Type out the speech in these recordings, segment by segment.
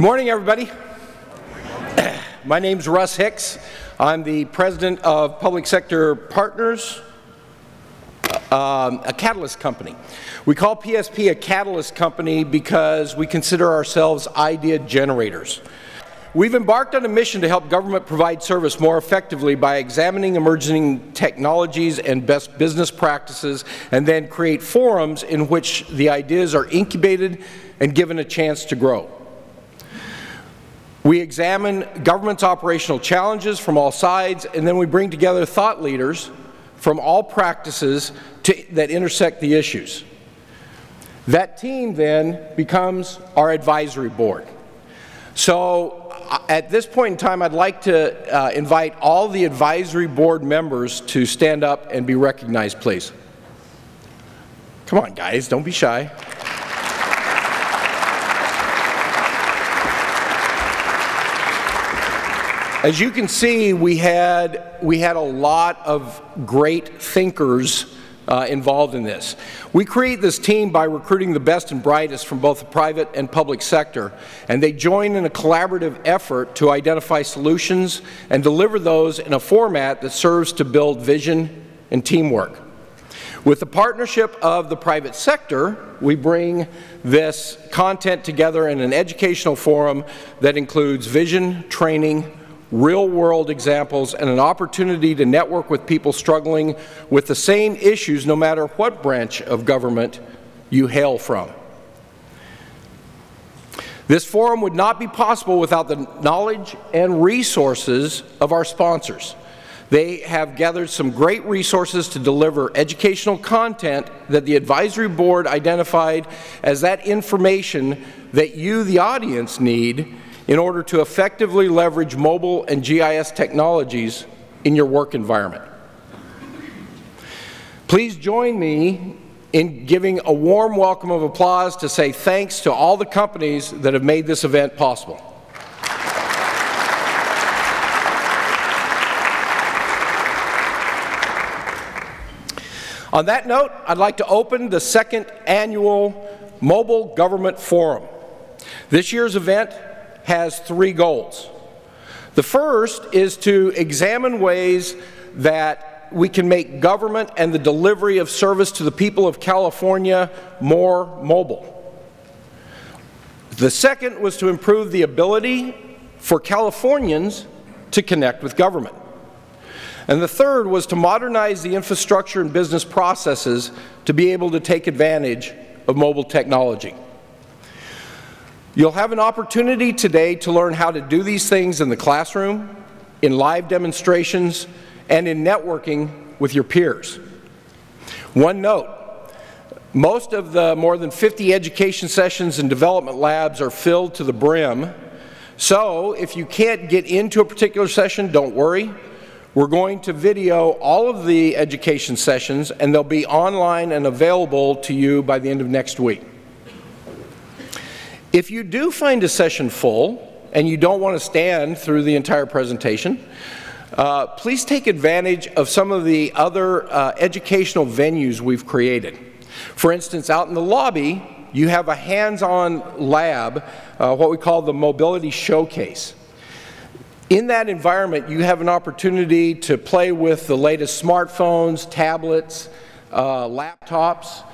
Good morning, everybody. My name's Russ Hicks. I'm the president of Public Sector Partners, a catalyst company. We call PSP a catalyst company because we consider ourselves idea generators. We've embarked on a mission to help government provide service more effectively by examining emerging technologies and best business practices, and then create forums in which the ideas are incubated and given a chance to grow. We examine government's operational challenges from all sides, and then we bring together thought leaders from all practices that intersect the issues. That team then becomes our advisory board. So at this point in time, I'd like to invite all the advisory board members to stand up and be recognized, please. Come on, guys, don't be shy. As you can see, we had a lot of great thinkers involved in this. We create this team by recruiting the best and brightest from both the private and public sector, and they join in a collaborative effort to identify solutions and deliver those in a format that serves to build vision and teamwork. With the partnership of the private sector, we bring this content together in an educational forum that includes vision, training, real-world examples, and an opportunity to network with people struggling with the same issues no matter what branch of government you hail from. This forum would not be possible without the knowledge and resources of our sponsors. They have gathered some great resources to deliver educational content that the advisory board identified as that information that you, the audience, need in order to effectively leverage mobile and GIS technologies in your work environment. Please join me in giving a warm welcome of applause to say thanks to all the companies that have made this event possible. On that note, I'd like to open the second annual Mobile Government Forum. This year's event has three goals. The first is to examine ways that we can make government and the delivery of service to the people of California more mobile. The second was to improve the ability for Californians to connect with government. And the third was to modernize the infrastructure and business processes to be able to take advantage of mobile technology. You'll have an opportunity today to learn how to do these things in the classroom, in live demonstrations, and in networking with your peers. One note, most of the more than 50 education sessions and development labs are filled to the brim, so if you can't get into a particular session, don't worry. We're going to video all of the education sessions, and they'll be online and available to you by the end of next week. If you do find a session full and you don't want to stand through the entire presentation, please take advantage of some of the other educational venues we've created. For instance, out in the lobby, you have a hands-on lab, what we call the Mobility Showcase. In that environment, you have an opportunity to play with the latest smartphones, tablets, laptops,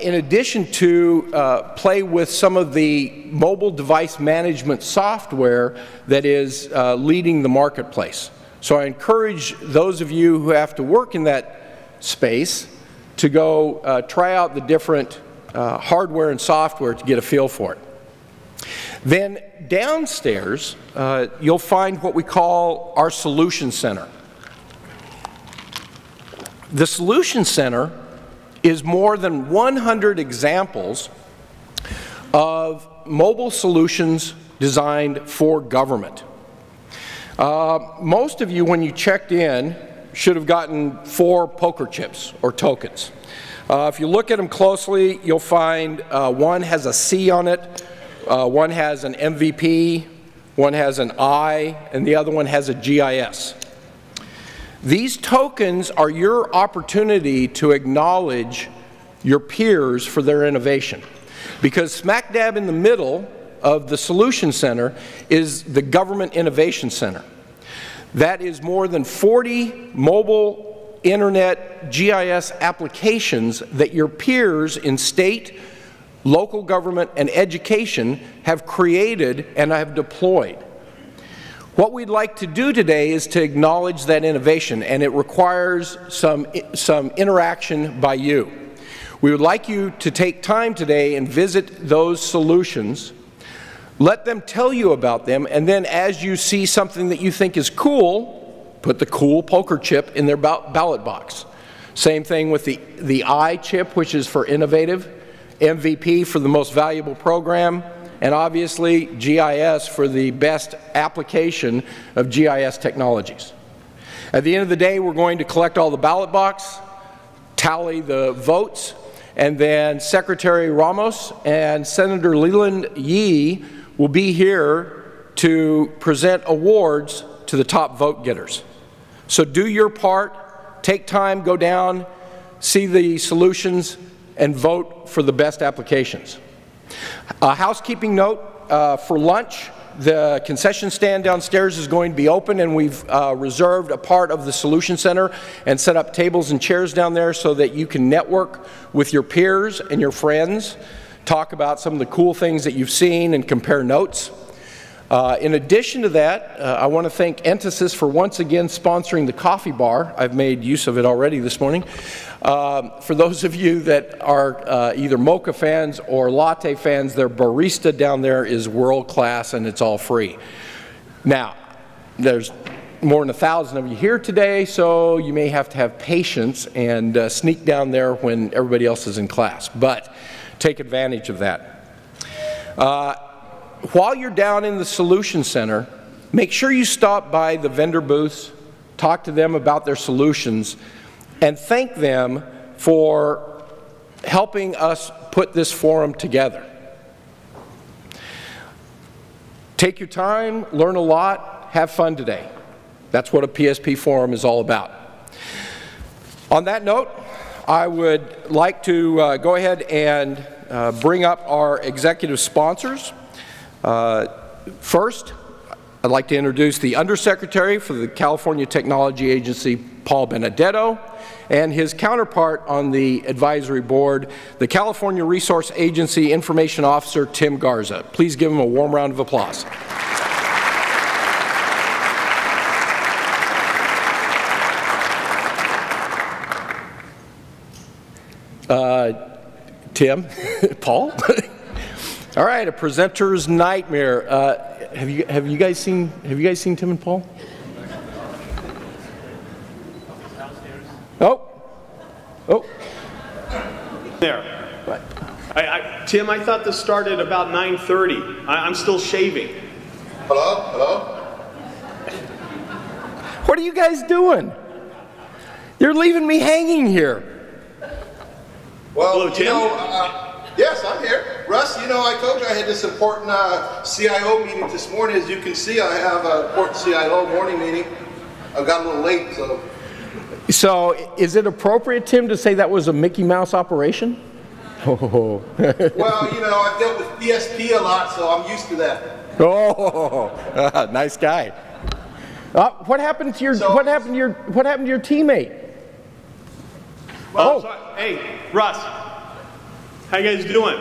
in addition to play with some of the mobile device management software that is leading the marketplace. So I encourage those of you who have to work in that space to go try out the different hardware and software to get a feel for it. Then downstairs, you'll find what we call our Solution Center. The Solution Center is more than 100 examples of mobile solutions designed for government. Most of you, when you checked in, should have gotten 4 poker chips or tokens. If you look at them closely, you'll find one has a C on it, one has an MVP, one has an I, and the other one has a GIS. These tokens are your opportunity to acknowledge your peers for their innovation, because smack dab in the middle of the Solution Center is the Government Innovation Center. That is more than 40 mobile internet GIS applications that your peers in state, local government, and education have created and have deployed. What we'd like to do today is to acknowledge that innovation, and it requires some interaction by you. We would like you to take time today and visit those solutions, let them tell you about them, and then as you see something that you think is cool, put the cool poker chip in their ballot box. Same thing with the I chip, which is for innovative, MVP for the most valuable program, and obviously GIS for the best application of GIS technologies. At the end of the day, we're going to collect all the ballot box, tally the votes, and then Secretary Ramos and Senator Leland Yee will be here to present awards to the top vote getters. So do your part, take time, go down, see the solutions, and vote for the best applications. A housekeeping note, for lunch, the concession stand downstairs is going to be open, and we've reserved a part of the Solution Center and set up tables and chairs down there so that you can network with your peers and your friends, talk about some of the cool things that you've seen, and compare notes. In addition to that, I want to thank Entasis for once again sponsoring the coffee bar. I've made use of it already this morning. For those of you that are either mocha fans or latte fans, their barista down there is world class and it's all free. Now, there's more than 1,000 of you here today, so you may have to have patience and sneak down there when everybody else is in class, but take advantage of that. While you're down in the Solution Center, make sure you stop by the vendor booths, talk to them about their solutions, and thank them for helping us put this forum together. Take your time, learn a lot, have fun today. That's what a PSP forum is all about. On that note, I would like to go ahead and bring up our executive sponsors. First, I'd like to introduce the Undersecretary for the California Technology Agency, Paul Benedetto, and his counterpart on the advisory board, the California Resource Agency Information Officer, Tim Garza. Please give him a warm round of applause. Tim, Paul? All right, a presenter's nightmare. Have you guys seen Tim and Paul? Oh. There. Right. Tim, I thought this started about 9:30. I'm still shaving. Hello? What are you guys doing? You're leaving me hanging here. Well, hello, Tim. Yes, I'm here. Russ, you know, I told you I had this important CIO meeting this morning. As you can see, I have an important CIO morning meeting. I got a little late, so. So, is it appropriate, Tim, to say that was a Mickey Mouse operation? Oh. Well, you know, I've dealt with PSP a lot, so I'm used to that. Oh, nice guy. What happened to your teammate? Well, hey, Russ, how you guys doing?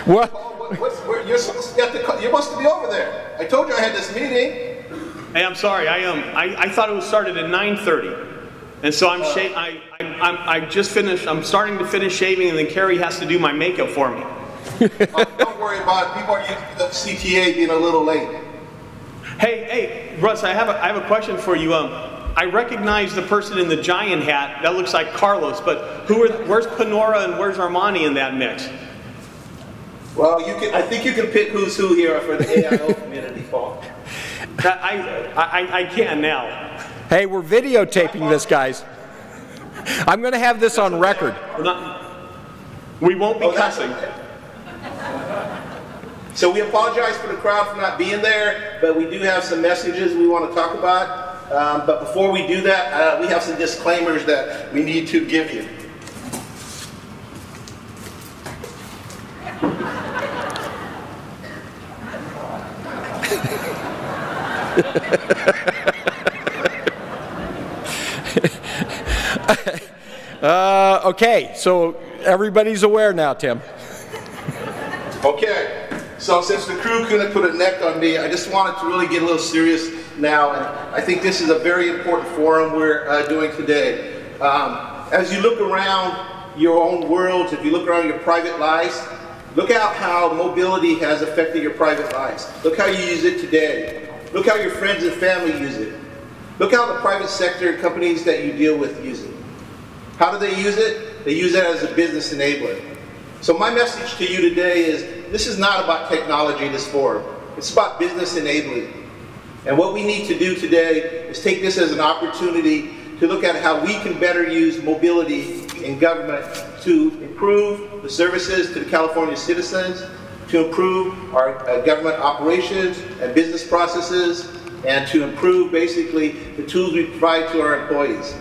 What? You're supposed to be over there. I told you I had this meeting. Hey, I'm sorry. I thought it was started at 9:30, and so I just finished. I'm starting to finish shaving, and then Carrie has to do my makeup for me. Don't worry about it. People are used to the CTA being a little late. Hey, Russ, I have a question for you. I recognize the person in the giant hat. That looks like Carlos, but where's Panora and where's Armani in that mix? Well, I think you can pick who's who here for the AIO community, Paul. I can now. Hey, we're videotaping this, guys. I'm going to have this on record. We won't be cussing. Okay. So we apologize for the crowd for not being there, but we do have some messages we want to talk about. But before we do that, we have some disclaimers that we need to give you. Okay, so everybody's aware now, Tim. Okay, so since the crew couldn't put a neck on me, I just wanted to really get a little serious now, and I think this is a very important forum we're doing today. As you look around your own worlds, if you look around your private lives, look at how mobility has affected your private lives. Look how you use it today. Look how your friends and family use it. Look how the private sector companies that you deal with use it. How do they use it? They use it as a business enabler. So my message to you today is, this is not about technology, this forum. It's about business enabling. And what we need to do today is take this as an opportunity to look at how we can better use mobility in government to improve the services to the California citizens, to improve our government operations and business processes, and to improve basically the tools we provide to our employees.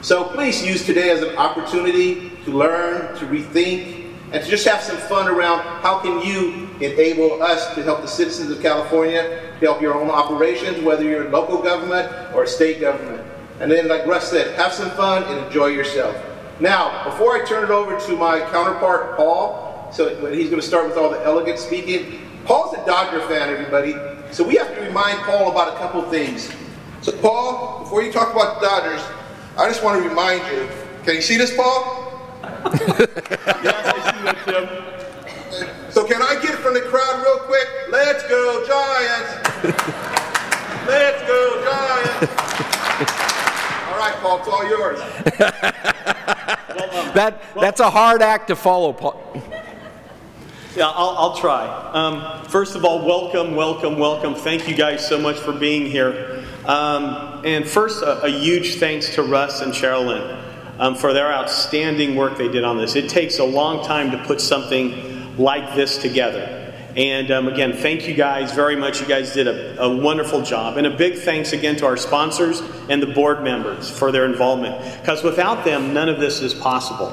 So please use today as an opportunity to learn, to rethink, and to just have some fun around how can you enable us to help the citizens of California, to help your own operations, whether you're in local government or state government. And then, like Russ said, have some fun and enjoy yourself. Now, before I turn it over to my counterpart, Paul, so he's going to start with all the elegant speaking. Paul's a Dodger fan, everybody. So we have to remind Paul about a couple things. So Paul, before you talk about the Dodgers, I just want to remind you, can you see this, Paul? Yes, I see that, Tim. So can I get it from the crowd real quick? Let's go Giants! Let's go Giants! All right, Paul, it's all yours. That's a hard act to follow, Paul. Yeah, I'll try. First of all, welcome, welcome, welcome. Thank you guys so much for being here. And first, a huge thanks to Russ and Sherilyn for their outstanding work they did on this. It takes a long time to put something like this together. And again, thank you guys very much. You guys did a wonderful job. And a big thanks again to our sponsors and the board members for their involvement. Because without them, none of this is possible.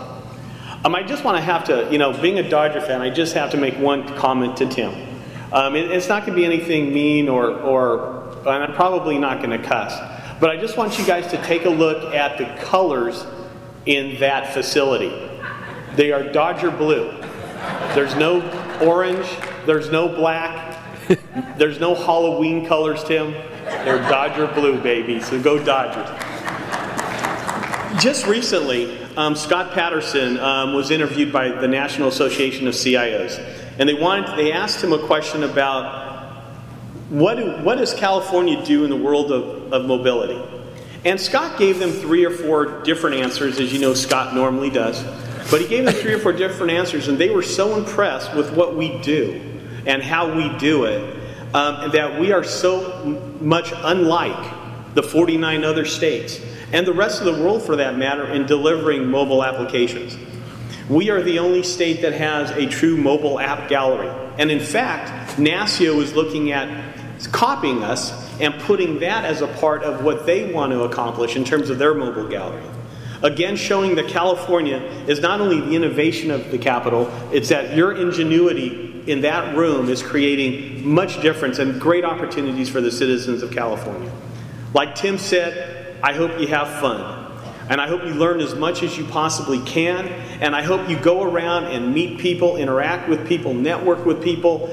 I just want to have to, being a Dodger fan, I just have to make one comment to Tim. It's not going to be anything mean and I'm probably not going to cuss. But I just want you guys to take a look at the colors in that facility. They are Dodger blue. There's no orange, there's no black, there's no Halloween colors, Tim. They're Dodger blue, baby, so go Dodgers. Just recently, Scott Patterson was interviewed by the National Association of CIOs, and they asked him a question about what does California do in the world of mobility? And Scott gave them 3 or 4 different answers, as you know Scott normally does. But he gave them 3 or 4 different answers, and they were so impressed with what we do and how we do it that we are so much unlike the 49 other states and the rest of the world for that matter in delivering mobile applications. We are the only state that has a true mobile app gallery. And in fact, NASIO is looking at copying us and putting that as a part of what they want to accomplish in terms of their mobile gallery. Again, showing that California is not only the innovation of the capital, it's that your ingenuity in that room is creating much difference and great opportunities for the citizens of California. Like Tim said, I hope you have fun. And I hope you learn as much as you possibly can. And I hope you go around and meet people, interact with people, network with people,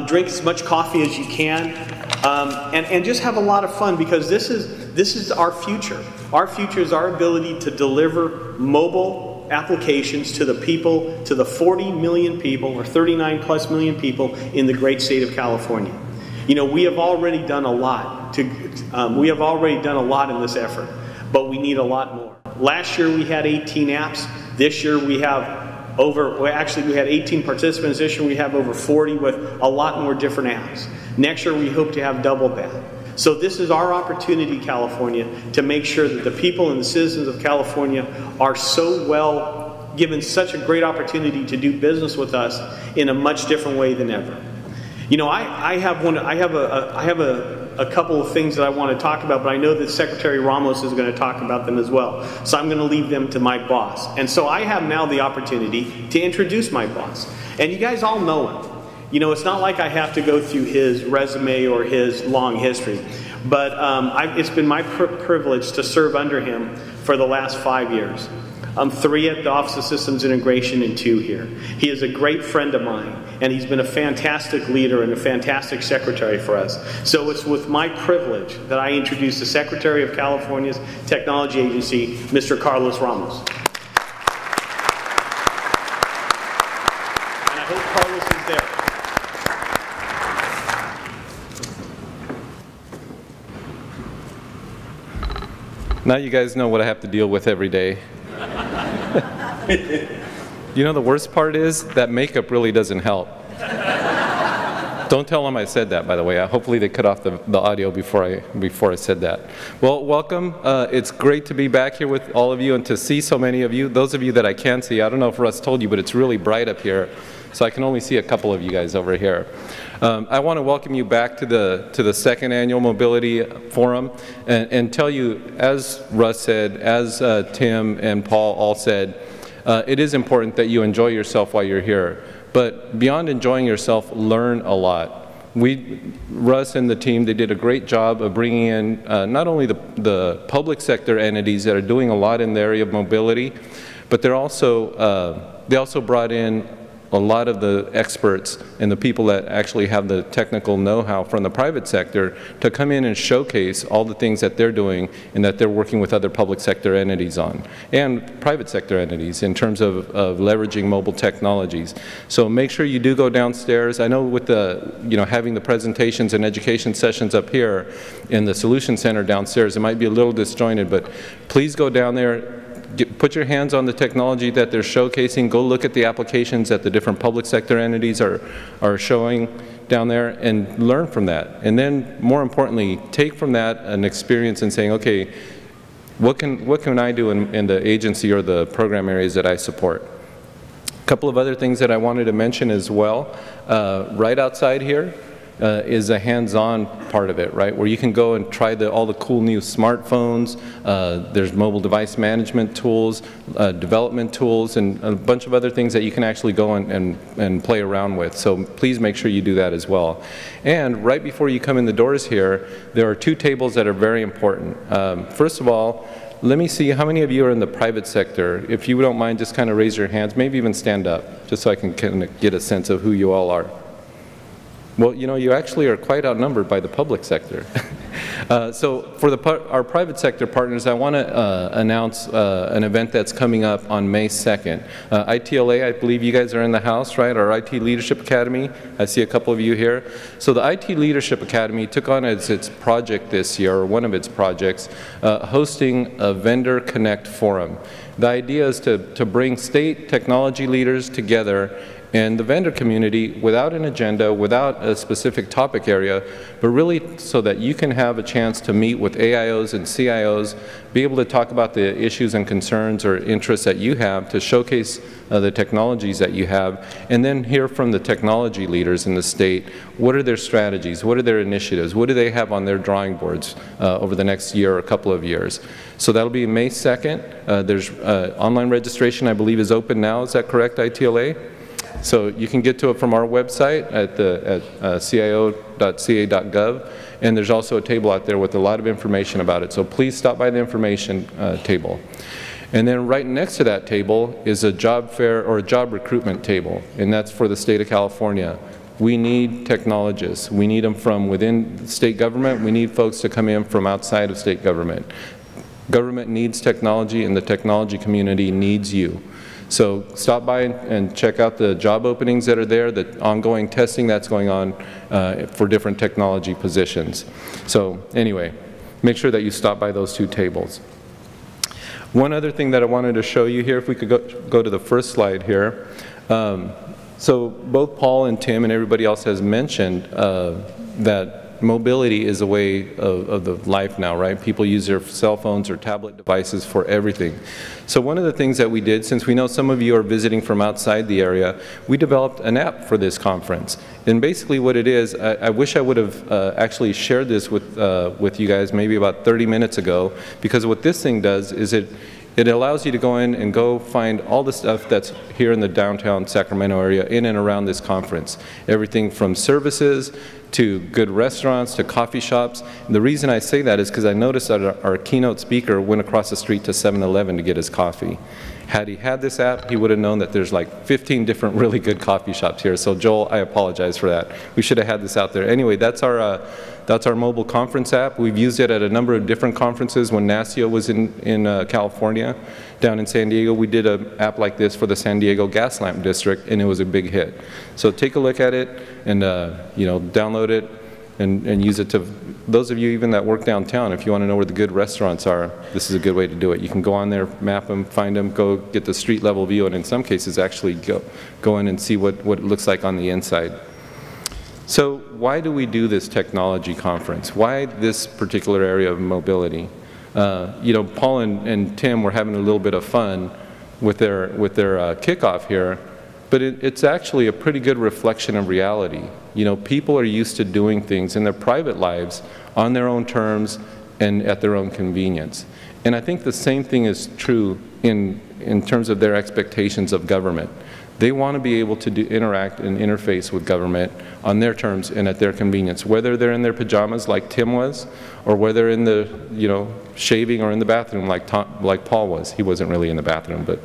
drink as much coffee as you can, and just have a lot of fun, because this is our future. Our future is our ability to deliver mobile applications to the people, to the 40 million people or 39 plus million people in the great state of California. We have already done a lot in this effort, but we need a lot more. Last year we had 18 apps. This year we have we had 18 participants. This year we have over 40 with a lot more different apps. Next year we hope to have double that. So this is our opportunity, California, to make sure that the people and the citizens of California are so well given such a great opportunity to do business with us in a much different way than ever. I have a couple of things that I want to talk about, but I know that Secretary Ramos is going to talk about them as well. So I'm going to leave them to my boss. And so I have now the opportunity to introduce my boss. And you guys all know him. It's not like I have to go through his resume or his long history. But it's been my privilege to serve under him for the last 5 years. 3 at the Office of Systems Integration and 2 here. He is a great friend of mine, and he's been a fantastic leader and a fantastic secretary for us. So it's with my privilege that I introduce the Secretary of California's Technology Agency, Mr. Carlos Ramos. And I hope Carlos is there. Now you guys know what I have to deal with every day. You know, the worst part is that makeup really doesn't help. Don't tell them I said that, by the way. Hopefully they cut off the audio before I said that. Well, welcome. It's great to be back here with all of you and to see so many of you. Those of you that I can see, I don't know if Russ told you, but it's really bright up here, so I can only see a couple of you guys over here. I want to welcome you back to the second annual Mobility Forum and tell you, as Russ said, as Tim and Paul all said, it is important that you enjoy yourself while you're here. But beyond enjoying yourself, learn a lot. Russ and the team, they did a great job of bringing in not only the public sector entities that are doing a lot in the area of mobility, but they also brought in a lot of the experts and the people that actually have the technical know-how from the private sector to come in and showcase all the things that they're doing and that they're working with other public sector entities on, and private sector entities in terms of leveraging mobile technologies. So make sure you do go downstairs. I know with having the presentations and education sessions up here in the Solution Center downstairs, it might be a little disjointed, but please go down there. Put your hands on the technology that they're showcasing. Go look at the applications that the different public sector entities are showing down there and learn from that. And then, more importantly, take from that an experience in saying, okay, what can I do in the agency or the program areas that I support? A couple of other things that I wanted to mention as well. Right outside here is a hands-on part of it, right? Where you can go and try all the cool new smartphones. There's mobile device management tools, development tools, and a bunch of other things that you can actually go and play around with. So please make sure you do that as well. And right before you come in the doors here, there are 2 tables that are very important. First of all, let me see how many of you are in the private sector. If you don't mind, just kind of raise your hands, maybe even stand up, just so I can kind of get a sense of who you all are. Well, you know, you actually are quite outnumbered by the public sector. So for our private sector partners, I want to announce an event that's coming up on May 2nd. ITLA, I believe you guys are in the house, right? Our IT Leadership Academy. I see a couple of you here. So the IT Leadership Academy took on as its project this year, or one of its projects, hosting a Vendor Connect Forum. The idea is to bring state technology leaders together and the vendor community without an agenda, without a specific topic area, but really so that you can have a chance to meet with AIOs and CIOs, be able to talk about the issues and concerns or interests that you have, to showcase the technologies that you have, and then hear from the technology leaders in the state. What are their strategies? What are their initiatives? What do they have on their drawing boards over the next year or a couple of years? So that'll be May 2nd. There's online registration, I believe, is open now. Is that correct, ITLA? So you can get to it from our website at cio.ca.gov, and there's also a table out there with a lot of information about it. So please stop by the information table. And then right next to that table is a job fair or a job recruitment table, and that's for the state of California. We need technologists. We need them from within state government. We need folks to come in from outside of state government. Government needs technology, and the technology community needs you. So stop by and check out the job openings that are there, the ongoing testing that's going on for different technology positions. So anyway, make sure that you stop by those 2 tables. One other thing that I wanted to show you here, if we could go to the first slide here. So both Paul and Tim and everybody else has mentioned that mobility is a way of the life now, right? People use their cell phones or tablet devices for everything. So one of the things that we did, since we know some of you are visiting from outside the area, we developed an app for this conference. And basically what it is, I wish I would have actually shared this with you guys maybe about 30 minutes ago, because what this thing does is It allows you to go in and go find all the stuff that's here in the downtown Sacramento area in and around this conference. Everything from services to good restaurants to coffee shops. And the reason I say that is because I noticed that our keynote speaker went across the street to 7-Eleven to get his coffee. Had he had this app, he would have known that there's like 15 different really good coffee shops here. So Joel, I apologize for that. We should have had this out there. Anyway, that's our mobile conference app. We've used it at a number of different conferences. When NASCIO was in California, down in San Diego, we did an app like this for the San Diego Gas Lamp District, and it was a big hit. So take a look at it and you know, download it and use it to, those of you even that work downtown, if you want to know where the good restaurants are, this is a good way to do it. You can go on there, map them, find them, go get the street level view, and in some cases actually go in and see what it looks like on the inside. So why do we do this technology conference? Why this particular area of mobility? You know, Paul and Tim were having a little bit of fun with their kickoff here, but it's actually a pretty good reflection of reality. You know, people are used to doing things in their private lives on their own terms and at their own convenience. And I think the same thing is true in terms of their expectations of government. They want to be able to interact and interface with government on their terms and at their convenience, whether they're in their pajamas like Tim was, or whether in the, you know, shaving or in the bathroom like Paul was. He wasn't really in the bathroom, but.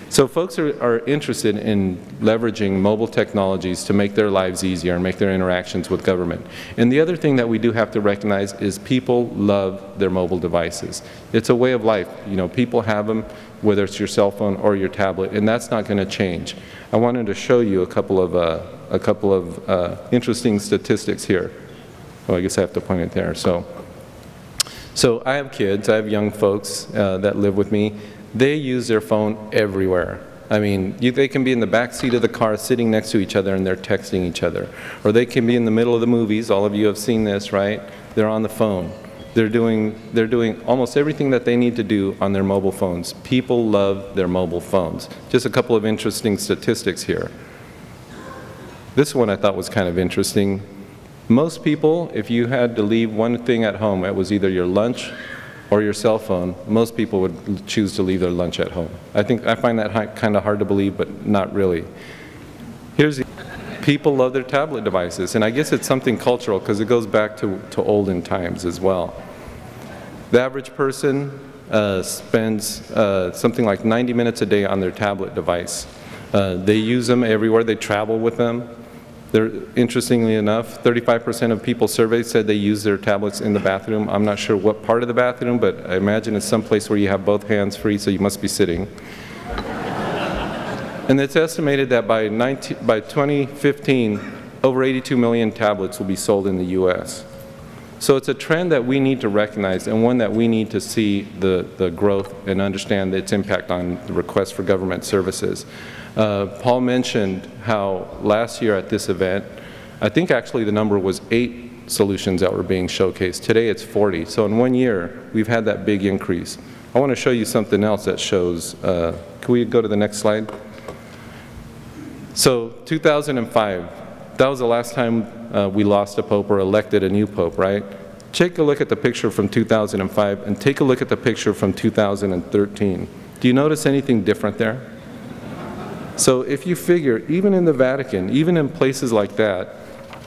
So folks are interested in leveraging mobile technologies to make their lives easier and make their interactions with government. And the other thing that we do have to recognize is people love their mobile devices. It's a way of life. You know, people have them, whether it's your cell phone or your tablet, and that's not going to change. I wanted to show you a couple of interesting statistics here. Well, I guess I have to point it there. So I have kids. I have young folks that live with me. They use their phone everywhere. I mean, they can be in the back seat of the car sitting next to each other and they're texting each other. Or they can be in the middle of the movies. All of you have seen this, right? They're on the phone. They're doing almost everything that they need to do on their mobile phones. People love their mobile phones. Just a couple of interesting statistics here. This one I thought was kind of interesting. Most people, if you had to leave one thing at home, it was either your lunch or your cell phone. Most people would choose to leave their lunch at home. I find that kind of hard to believe, but not really. People love their tablet devices, and I guess it's something cultural because it goes back to olden times as well. The average person spends something like 90 minutes a day on their tablet device. They use them everywhere. They travel with them. Interestingly enough, 35% of people surveyed said they use their tablets in the bathroom. I'm not sure what part of the bathroom, but I imagine it's someplace where you have both hands free, so you must be sitting. And it's estimated that by 2015, over 82 million tablets will be sold in the US. So it's a trend that we need to recognize and one that we need to see the growth and understand its impact on the request for government services. Paul mentioned how last year at this event, I think actually the number was 8 solutions that were being showcased. Today it's 40. So in 1 year, we've had that big increase. I want to show you something else that shows, can we go to the next slide? So 2005, that was the last time we lost a pope or elected a new pope, right? Take a look at the picture from 2005 and take a look at the picture from 2013. Do you notice anything different there? So if you figure, even in the Vatican, even in places like that,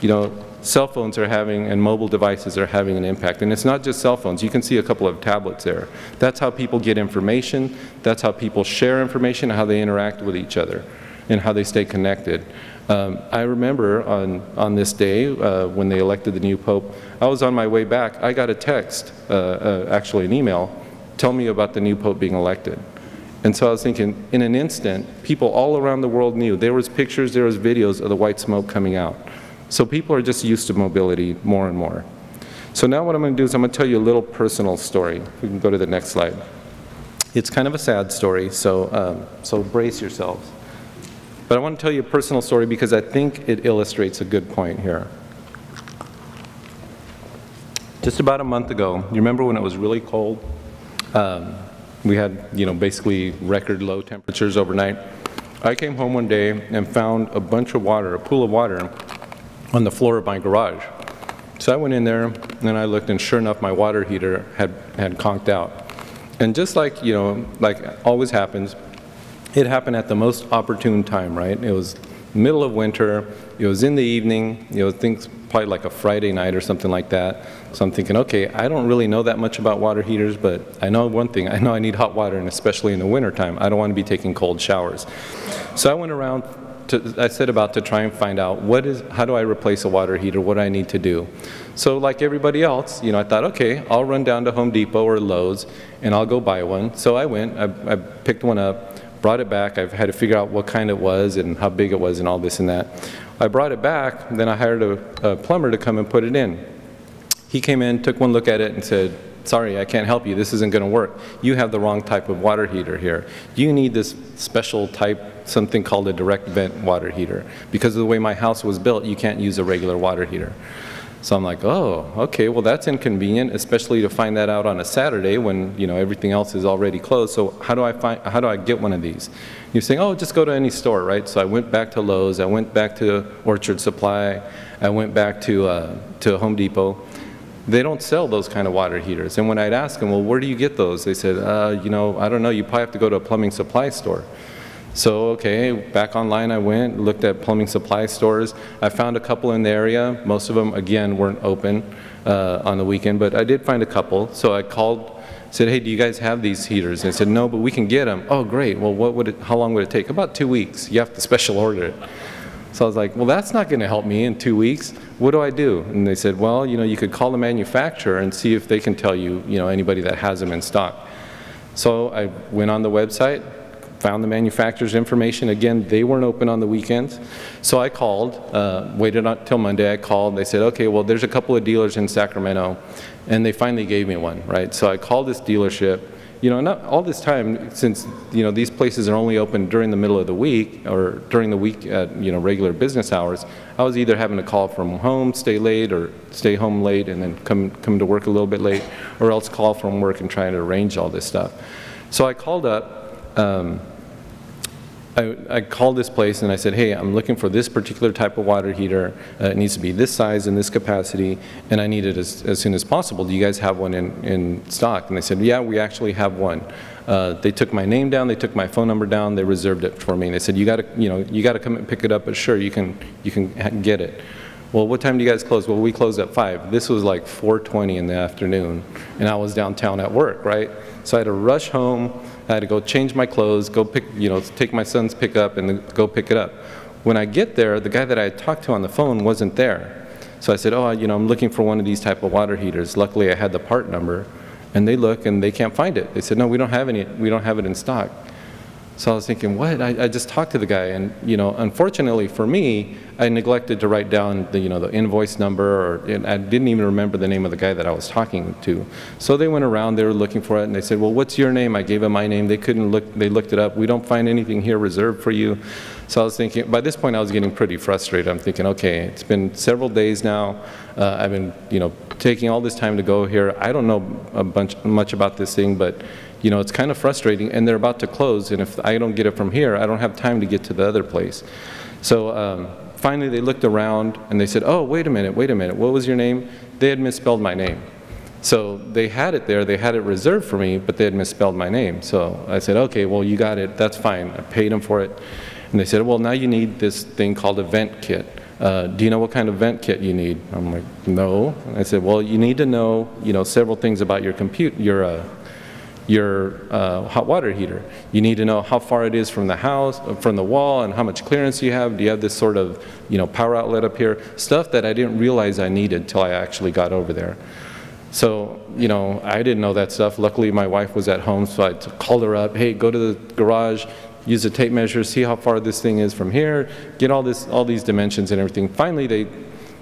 you know, cell phones are having, and mobile devices are having an impact. And it's not just cell phones. You can see a couple of tablets there. That's how people get information. That's how people share information, how they interact with each other, and how they stay connected. I remember on this day, when they elected the new pope, I was on my way back. I got a text, actually an email, tell me about the new pope being elected. And so I was thinking, in an instant, people all around the world knew. There was pictures, there was videos of the white smoke coming out. So people are just used to mobility more and more. So now what I'm going to do is I'm going to tell you a little personal story. We can go to the next slide. It's kind of a sad story, so brace yourselves. But I want to tell you a personal story because I think it illustrates a good point here. Just about a month ago, you remember when it was really cold? We had, you know, basically record low temperatures overnight. I came home one day and found a bunch of water, a pool of water, on the floor of my garage. So I went in there and I looked, and sure enough, my water heater had conked out. And just like, you know, like always happens, it happened at the most opportune time, right? It was middle of winter, it was in the evening, you know, things probably like a Friday night or something like that. So I'm thinking, okay, I don't really know that much about water heaters, but I know one thing, I know I need hot water, and especially in the wintertime, I don't want to be taking cold showers. So I went around, I set about to try and find out how do I replace a water heater, what do I need to do. So like everybody else, you know, I thought, okay, I'll run down to Home Depot or Lowe's and I'll go buy one. So I went, I picked one up, brought it back. I've had to figure out what kind it was and how big it was and all this and that. I brought it back, then I hired a plumber to come and put it in. He came in, took one look at it and said, sorry, I can't help you, this isn't going to work. You have the wrong type of water heater here. You need this special type, something called a direct vent water heater. Because of the way my house was built, you can't use a regular water heater. So I'm like, oh, okay, well that's inconvenient, especially to find that out on a Saturday when, you know, everything else is already closed. So how do I get one of these? You're saying, oh, just go to any store, right? So I went back to Lowe's, I went back to Orchard Supply, I went back to Home Depot. They don't sell those kind of water heaters. And when I'd ask them, well, where do you get those? They said, you know, I don't know, you probably have to go to a plumbing supply store. So, okay, back online I went, looked at plumbing supply stores. I found a couple in the area. Most of them, again, weren't open on the weekend, but I did find a couple. So I called, said, hey, do you guys have these heaters? And they said, no, but we can get them. Oh, great. Well, how long would it take? About 2 weeks. You have to special order it. So I was like, well, that's not going to help me in 2 weeks. What do I do? And they said, well, you know, you could call the manufacturer and see if they can tell you, you know, anybody that has them in stock. So I went on the website, found the manufacturer's information. Again, they weren't open on the weekends. So I called, waited until Monday. I called. They said, okay, well, there's a couple of dealers in Sacramento. And they finally gave me one, right? So I called this dealership. You know, not all this time, since, you know, these places are only open during the middle of the week or during the week at, you know, regular business hours, I was either having to call from home, stay late, or stay home late and then come to work a little bit late, or else call from work and try to arrange all this stuff. So I called up, I called this place and I said, hey, I'm looking for this particular type of water heater. It needs to be this size and this capacity, and I need it as soon as possible. Do you guys have one in stock? And they said, yeah, we actually have one. They took my name down, they took my phone number down, they reserved it for me. And they said, you gotta come and pick it up, but sure, you can get it. Well, what time do you guys close? Well, we close at 5. This was like 4:20 in the afternoon, and I was downtown at work, right? So I had to rush home. I had to go change my clothes, go pick, you know, take my son's pickup and then go pick it up. When I get there, the guy that I had talked to on the phone wasn't there. So I said, oh, you know, I'm looking for one of these type of water heaters. Luckily, I had the part number, and they look and they can't find it. They said, no, we don't have it in stock. So I was thinking, what? I just talked to the guy, and, you know, unfortunately for me, I neglected to write down the, you know, the invoice number, and I didn't even remember the name of the guy that I was talking to. So they went around, they were looking for it, and they said, well, what's your name? I gave them my name. They couldn't look, they looked it up. We don't find anything here reserved for you. So I was thinking, by this point I was getting pretty frustrated. I'm thinking, okay, it's been several days now. I've been, you know, taking all this time to go here. I don't know much about this thing, but, you know, it's kind of frustrating, and they're about to close, and if I don't get it from here, I don't have time to get to the other place. So finally they looked around and they said, oh, wait a minute, what was your name? They had misspelled my name. So they had it there, they had it reserved for me, but they had misspelled my name. So I said, okay, well, you got it, that's fine. I paid them for it. And they said, well, now you need this thing called a vent kit. Do you know what kind of vent kit you need? I'm like, no. And I said, well, you need to know, you know, several things about your hot water heater. You need to know how far it is from the house, from the wall, and how much clearance you have. Do you have this sort of, you know, power outlet up here? Stuff that I didn't realize I needed till I actually got over there. So, you know, I didn't know that stuff. Luckily, my wife was at home, so I called her up. Hey, go to the garage, use a tape measure, see how far this thing is from here, get all these dimensions and everything. Finally, they,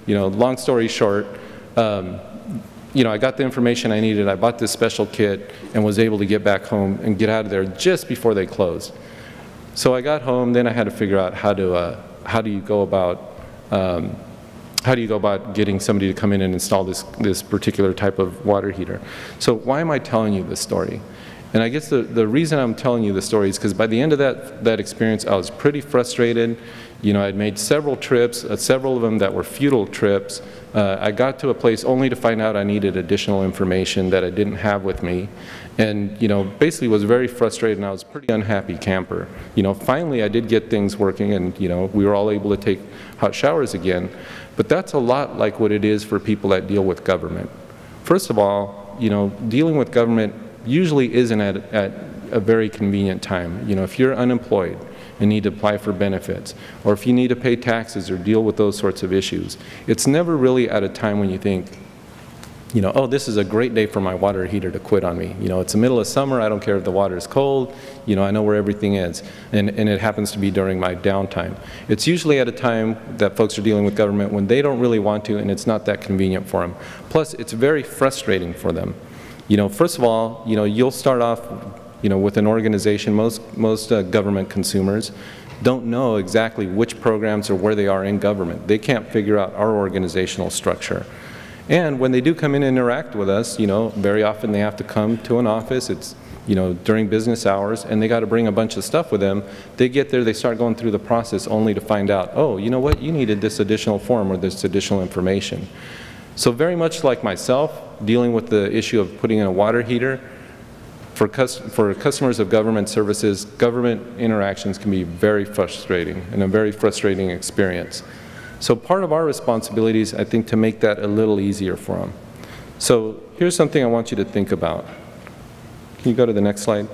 you know, long story short, you know, I got the information I needed. I bought this special kit and was able to get back home and get out of there just before they closed. So I got home, then I had to figure out how do you go about getting somebody to come in and install this particular type of water heater. So why am I telling you this story? And I guess the reason I'm telling you the story is because by the end of that experience, I was pretty frustrated. You know, I'd made several trips, several of them that were futile trips. I got to a place only to find out I needed additional information that I didn't have with me. And, you know, basically was very frustrated, and I was a pretty unhappy camper. You know, finally I did get things working, and, you know, we were all able to take hot showers again. But that's a lot like what it is for people that deal with government. First of all, you know, dealing with government usually isn't at a very convenient time. You know, if you're unemployed and need to apply for benefits, or if you need to pay taxes or deal with those sorts of issues, it's never really at a time when you think, you know, oh, this is a great day for my water heater to quit on me. You know, it's the middle of summer, I don't care if the water is cold, you know, I know where everything is. And it happens to be during my downtime. It's usually at a time that folks are dealing with government when they don't really want to, and it's not that convenient for them. Plus, it's very frustrating for them. You know, first of all, you know, you'll start off, you know, with an organization. Most government consumers don't know exactly which programs or where they are in government. They can't figure out our organizational structure. And when they do come in and interact with us, you know, very often they have to come to an office. It's, you know, during business hours, and they got to bring a bunch of stuff with them. They get there, they start going through the process only to find out, oh, you know what, you needed this additional form or this additional information. So very much like myself, dealing with the issue of putting in a water heater, for customers of government services, government interactions can be very frustrating and a very frustrating experience. So part of our responsibility is, I think, to make that a little easier for them. So here's something I want you to think about. Can you go to the next slide?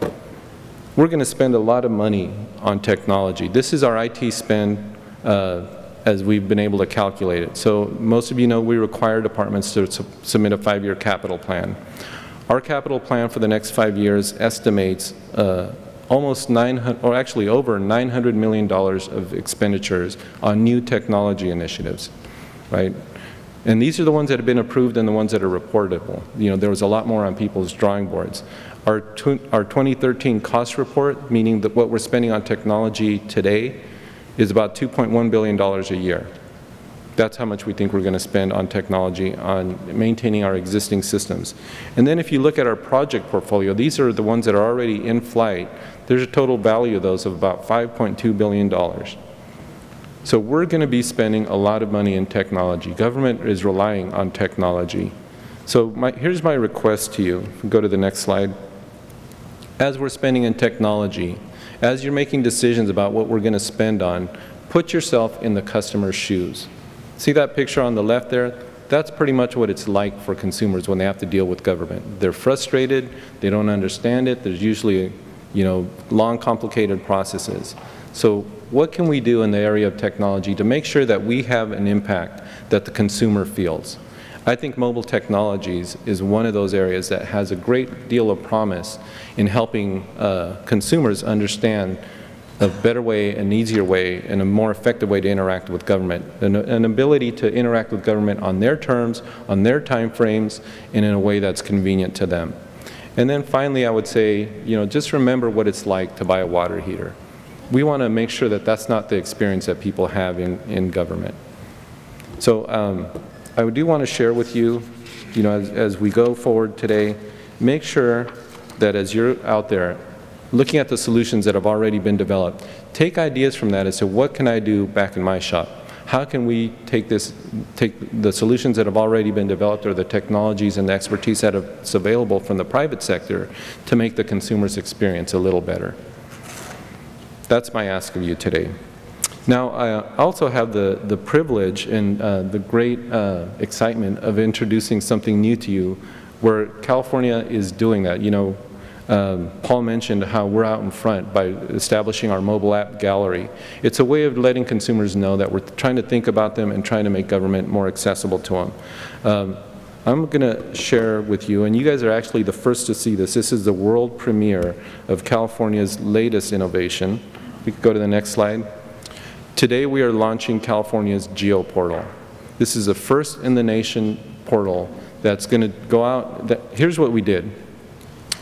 We're going to spend a lot of money on technology. This is our IT spend as we've been able to calculate it. So most of you know we require departments to submit a 5-year capital plan. Our capital plan for the next 5 years estimates almost over $900 million of expenditures on new technology initiatives, right? And these are the ones that have been approved and the ones that are reportable. You know, there was a lot more on people's drawing boards. Our 2013 cost report, meaning that what we're spending on technology today, is about $2.1 billion a year. That's how much we think we're going to spend on technology, on maintaining our existing systems. And then if you look at our project portfolio, these are the ones that are already in flight. There's a total value of those of about $5.2 billion. So we're going to be spending a lot of money in technology. Government is relying on technology. So here's my request to you. Go to the next slide. As we're spending in technology, as you're making decisions about what we're going to spend on, put yourself in the customer's shoes. See that picture on the left there? That's pretty much what it's like for consumers when they have to deal with government. They're frustrated, they don't understand it, there's usually, you know, long, complicated processes. So what can we do in the area of technology to make sure that we have an impact that the consumer feels? I think mobile technologies is one of those areas that has a great deal of promise in helping consumers understand a better way, an easier way, and a more effective way to interact with government. An ability to interact with government on their terms, on their time frames, and in a way that's convenient to them. And then finally, I would say, you know, just remember what it's like to buy a water heater. We want to make sure that that's not the experience that people have in government. So I do want to share with you, you know, as we go forward today, make sure that as you're out there looking at the solutions that have already been developed, take ideas from that as to what can I do back in my shop? How can we take the solutions that have already been developed or the technologies and the expertise that is available from the private sector to make the consumer's experience a little better? That's my ask of you today. Now, I also have the privilege and the great excitement of introducing something new to you where California is doing that. You know, Paul mentioned how we're out in front by establishing our mobile app gallery. It's a way of letting consumers know that we're trying to think about them and trying to make government more accessible to them. I'm going to share with you, and you guys are actually the first to see this. This is the world premiere of California's latest innovation. We can go to the next slide. Today we are launching California's GeoPortal. This is the first in the nation portal that's going to go out. Here's what we did.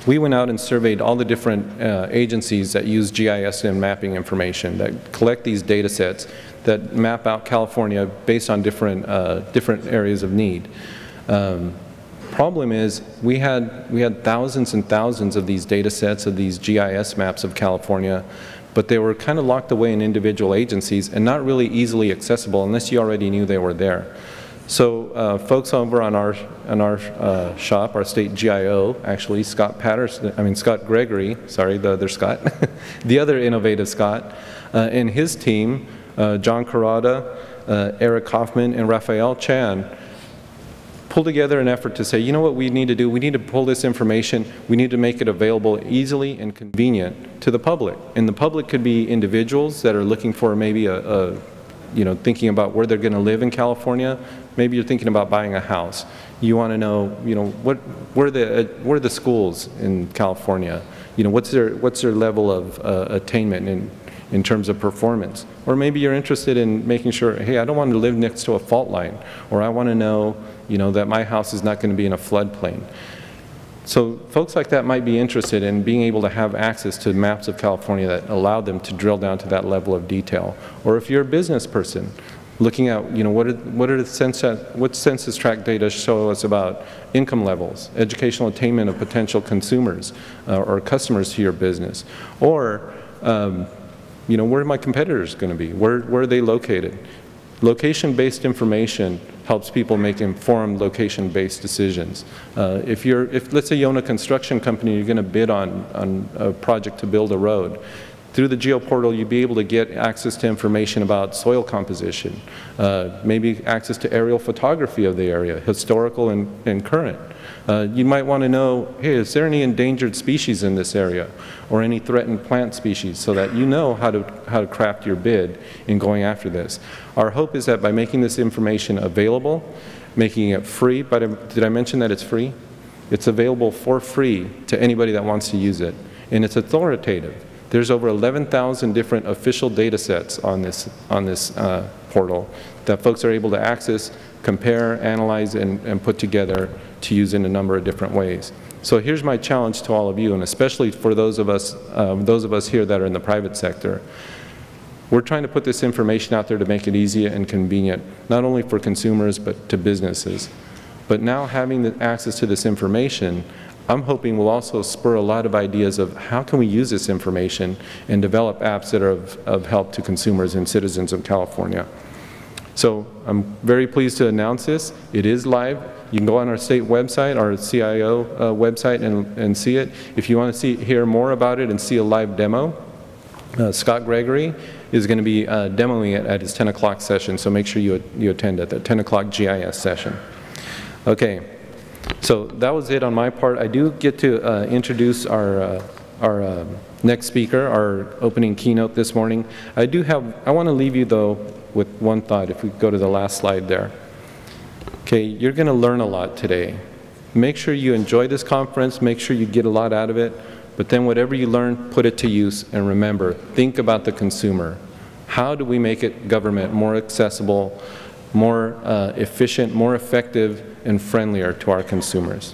We went out and surveyed all the different agencies that use GIS and mapping information, that collect these data sets, that map out California based on different areas of need. problem is we had thousands and thousands of these data sets of these GIS maps of California, but they were kind of locked away in individual agencies and not really easily accessible unless you already knew they were there. So folks over on our shop, our state GIO, actually, Scott Gregory, sorry, the other Scott, the other innovative Scott, and his team, John Carrada, Eric Hoffman, and Raphael Chan, pull together an effort to say, you know what we need to do? We need to pull this information, we need to make it available easily and convenient to the public. And the public could be individuals that are looking for maybe thinking about where they're going to live in California. Maybe you're thinking about buying a house. You want to know, where are the schools in California? What's their level of attainment in terms of performance? Or maybe you're interested in making sure, hey, I don't want to live next to a fault line, or I want to know, that my house is not going to be in a floodplain. So folks like that might be interested in being able to have access to maps of California that allow them to drill down to that level of detail. Or if you're a business person, looking at, what census tract data show us about income levels, educational attainment of potential consumers or customers to your business. Or, where are my competitors going to be? Where are they located? Location-based information helps people make informed location-based decisions. If let's say you own a construction company, you're going to bid on a project to build a road. Through the GeoPortal, you'll be able to get access to information about soil composition, maybe access to aerial photography of the area, historical and current. You might want to know, hey, is there any endangered species in this area, or any threatened plant species, so that you know how to craft your bid in going after this. Our hope is that by making this information available, making it free, did I mention that it's free? It's available for free to anybody that wants to use it, and it's authoritative. There's over 11,000 different official data sets on this portal that folks are able to access, compare, analyze, and put together to use in a number of different ways. So here's my challenge to all of you, and especially for those of us here that are in the private sector. We're trying to put this information out there to make it easy and convenient, not only for consumers, but to businesses. But now having the access to this information, I'm hoping will also spur a lot of ideas of how can we use this information and develop apps that are of help to consumers and citizens of California. So I'm very pleased to announce this. It is live. You can go on our state website, our CIO website, and see it. If you want to hear more about it and see a live demo, Scott Gregory is going to be demoing it at his 10 o'clock session, so make sure you attend at the 10 o'clock GIS session. Okay. So that was it on my part. I do get to introduce our next speaker, our opening keynote this morning. I want to leave you though with one thought, if we go to the last slide there. Okay, you're going to learn a lot today. Make sure you enjoy this conference, make sure you get a lot out of it, but then whatever you learn, put it to use, and remember, think about the consumer. How do we make government more accessible, more efficient, more effective, and friendlier to our consumers?